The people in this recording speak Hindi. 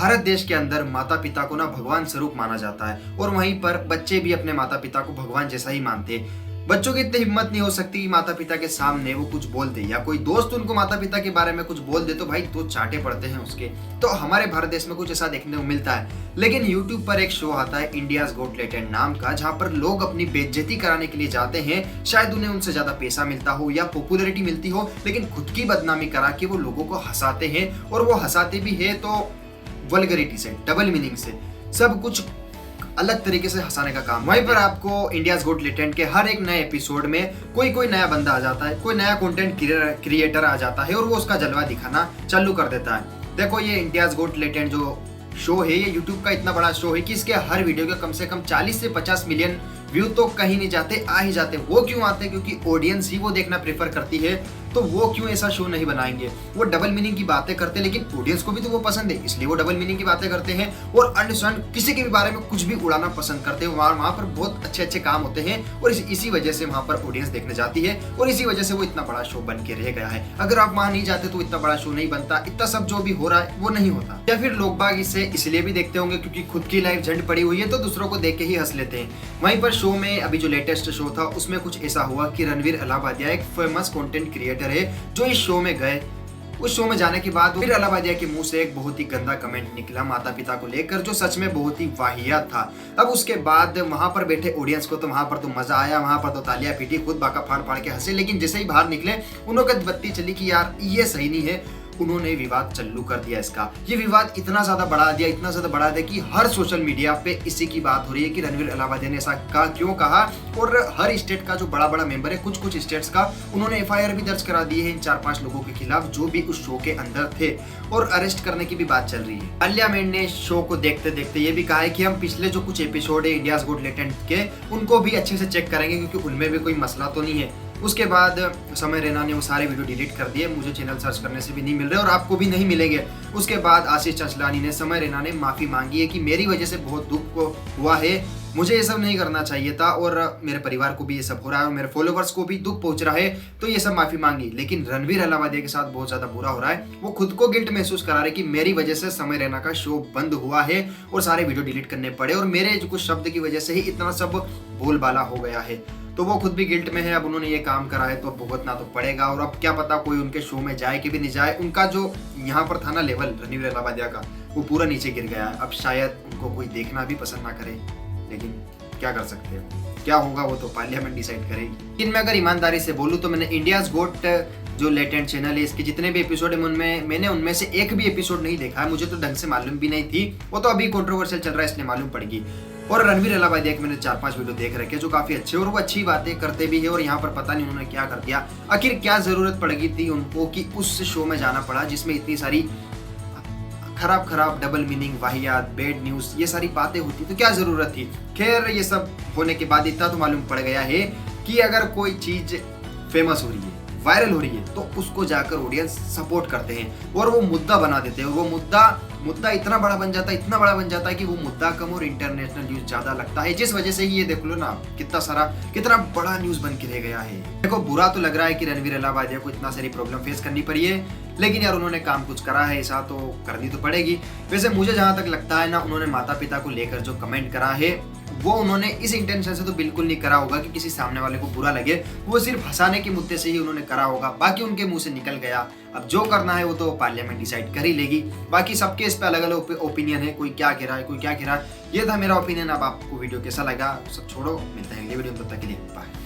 भारत देश के अंदर माता पिता को ना भगवान स्वरूप माना जाता है और वहीं पर बच्चे भी अपने माता पिता को भगवान जैसा ही मानते हैं। बच्चों की इतनी हिम्मत नहीं हो सकती कि माता पिता के सामने वो कुछ बोल दे, या कोई दोस्त उनको माता पिता के बारे में कुछ बोल दे तो भाई दो चांटे पड़ते हैं उसके। तो हमारे भारत देश में कुछ ऐसा देखने को मिलता है। लेकिन यूट्यूब पर एक शो आता है इंडियाज गॉट टैलेंट नाम का, जहां पर लोग अपनी बेइज्जती कराने के लिए जाते हैं। शायद उन्हें उनसे ज्यादा पैसा मिलता हो या पॉपुलैरिटी मिलती हो, लेकिन खुद की बदनामी करा के वो लोगों को हंसाते हैं। और वो हंसाते भी है तो वल्गरिटी से, डबल मीनिंग से, सब कुछ अलग तरीके से हंसाने का काम। वहीं पर आपको इंडियाज गॉट टैलेंट के हर एक नए एपिसोड में कोई नया बंदा आ जाता है, कोई नया कंटेंट क्रिएटर आ जाता है और वो उसका जलवा दिखाना चालू कर देता है। देखो ये इंडियाज गॉट टैलेंट जो शो है, ये यूट्यूब का इतना बड़ा शो है कि इसके हर वीडियो के कम से कम 40 से 50 मिलियन व्यू तो कहीं नहीं जाते, आ ही जाते। वो क्यों आते? क्योंकि ऑडियंस ही वो देखना प्रेफर करती है। तो वो क्यों ऐसा शो नहीं बनाएंगे? वो डबल मीनिंग की बातें करते हैं, लेकिन ऑडियंस को भी तो वो पसंद है, इसलिए वो डबल मीनिंग की बातें करते हैं और अंडरस्टैंड किसी के भी बारे में कुछ भी उड़ाना पसंद करते हैं। वहाँ पर बहुत अच्छे अच्छे काम होते हैं और इसी वजह से वहाँ पर ऑडियंस देखने जाती है और इसी वजह से वो इतना बड़ा शो बन के रह गया है। अगर आप वहाँ नहीं जाते तो इतना बड़ा शो नहीं बनता, इतना सब जो भी हो रहा है वो नहीं होता। या फिर लोग बाग इसे इसलिए भी देखते होंगे क्योंकि खुद की लाइफ झंड पड़ी हुई है तो दूसरों को देख के ही हंस लेते हैं। वहीं पर शो में अभी जो लेटेस्ट शो था उसमें कुछ ऐसा हुआ कि रणवीर अलाहाबादिया एक फेमस कंटेंट क्रिएटर है जो इस शो में गए। उस शो में जाने के बाद फिर अलाहाबादिया के मुंह से एक बहुत ही गंदा कमेंट निकला माता पिता को लेकर, जो सच में बहुत ही वाहियात था। अब उसके बाद वहां पर बैठे ऑडियंस को तो वहां पर तो मजा आया, वहां पर तो तालियां पीटी, खुद बाका फाड़ फाड़ के हंसे। लेकिन जैसे ही बाहर निकले उन्होंने बत्ती चली कि यार ये सही नहीं है। उन्होंने विवाद चालू कर दिया इसका। ये विवाद इतना ज्यादा बढ़ा दिया कि हर सोशल मीडिया पे इसी की बात हो रही है कि रणवीर अलाहाबादिया ने ऐसा क्यों कहा। और हर स्टेट का जो बड़ा बड़ा मेंबर है, कुछ स्टेट्स का, उन्होंने एफआईआर भी दर्ज करा दी है इन 4-5 लोगों के खिलाफ जो भी उस शो के अंदर थे, और अरेस्ट करने की भी बात चल रही है। पार्लियामेंट ने शो को देखते देखते ये भी कहा है कि हम पिछले जो कुछ एपिसोड है इंडियाज गॉट टैलेंट के, उनको भी अच्छे से चेक करेंगे क्योंकि उनमें भी कोई मसला तो नहीं है। उसके बाद समय रैना ने वो सारे वीडियो डिलीट कर दिए, मुझे चैनल सर्च करने से भी नहीं मिल रहे और आपको भी नहीं मिलेंगे। उसके बाद आशीष चंचलानी ने, समय रैना ने माफी मांगी है कि मेरी वजह से बहुत दुख हुआ है, मुझे ये सब नहीं करना चाहिए था और मेरे परिवार को भी ये सब हो रहा है और मेरे फॉलोवर्स को भी दुख पहुंच रहा है, तो ये सब माफी मांगी। लेकिन रणवीर अलाहाबादिया के साथ बहुत ज्यादा बुरा हो रहा है। वो खुद को गिल्ट महसूस करा रहे कि मेरी वजह से समय रैना का शो बंद हुआ है और सारे वीडियो डिलीट करने पड़े और मेरे जो कुछ शब्द की वजह से ही इतना सब बोलबाला हो गया है। तो वो खुद भी गिल्ट में है। अब उन्होंने ये काम करा है तो भुगतना तो पड़ेगा। और अब क्या पता कोई उनके शो में जाए कि भी नहीं जाए। उनका जो यहाँ पर था ना लेवल रणवीर अलाहाबादिया का, वो पूरा नीचे गिर गया है। अब शायद उनको कोई देखना भी पसंद ना करे, लेकिन क्या कर सकते हैं, क्या होगा वो तो पार्लियामेंट डिसाइड करेगी। लेकिन मैं अगर ईमानदारी से बोलूँ तो मैंने इंडियाज गॉट जो लेटेंट चैनल है इसके जितने भी एपिसोड है मैंने उनमें से एक भी एपिसोड नहीं देखा है। मुझे तो ढंग से मालूम भी नहीं थी, वो तो अभी कंट्रोवर्शियल चल रहा है इसलिए मालूम पड़ेगी। और रणवीर अलाहाबादिया के मैंने 4-5 वीडियो देख रखे जो काफी अच्छे और वो अच्छी बातें करते भी है। और यहाँ पर पता नहीं उन्होंने क्या कर दिया, आखिर क्या जरूरत पड़ गई थी उनको कि उस शो में जाना पड़ा जिसमें इतनी सारी खराब डबल मीनिंग, वाहियात, बैड न्यूज, ये सारी बातें होती तो क्या जरूरत थी। खैर ये सब होने के बाद इतना तो मालूम पड़ गया है कि अगर कोई चीज फेमस हो रही है, वायरल हो रही है, तो उसको जाकर ऑडियंस सपोर्ट करते हैं और वो मुद्दा बना देते हैं। वो मुद्दा इतना बड़ा बन जाता है कि वो मुद्दा कम और इंटरनेशनल न्यूज ज्यादा लगता है। जिस वजह से ही ये देख लो ना कितना बड़ा न्यूज बन के रह गया है। देखो बुरा तो लग रहा है कि रणवीर अलाहाबादिया को इतना सारी प्रॉब्लम फेस करनी पड़ी है, लेकिन यार उन्होंने काम कुछ करा है ऐसा तो करनी तो पड़ेगी। वैसे मुझे जहां तक लगता है ना, उन्होंने माता पिता को लेकर जो कमेंट करा है वो उन्होंने इस इंटेंशन से तो बिल्कुल नहीं करा होगा कि किसी सामने वाले को बुरा लगे। वो सिर्फ हंसाने के मुद्दे से ही उन्होंने करा होगा, बाकी उनके मुंह से निकल गया। अब जो करना है वो तो पार्लियामेंट डिसाइड कर ही लेगी। बाकी सबके इस पे अलग अलग ओपिनियन है, कोई क्या कह रहा है, कोई क्या कह रहा है। ये था मेरा ओपिनियन। अब आपको वीडियो कैसा लगा सब छोड़ो, मिलते हैं अगले वीडियो में, तब तक के लिए बाय।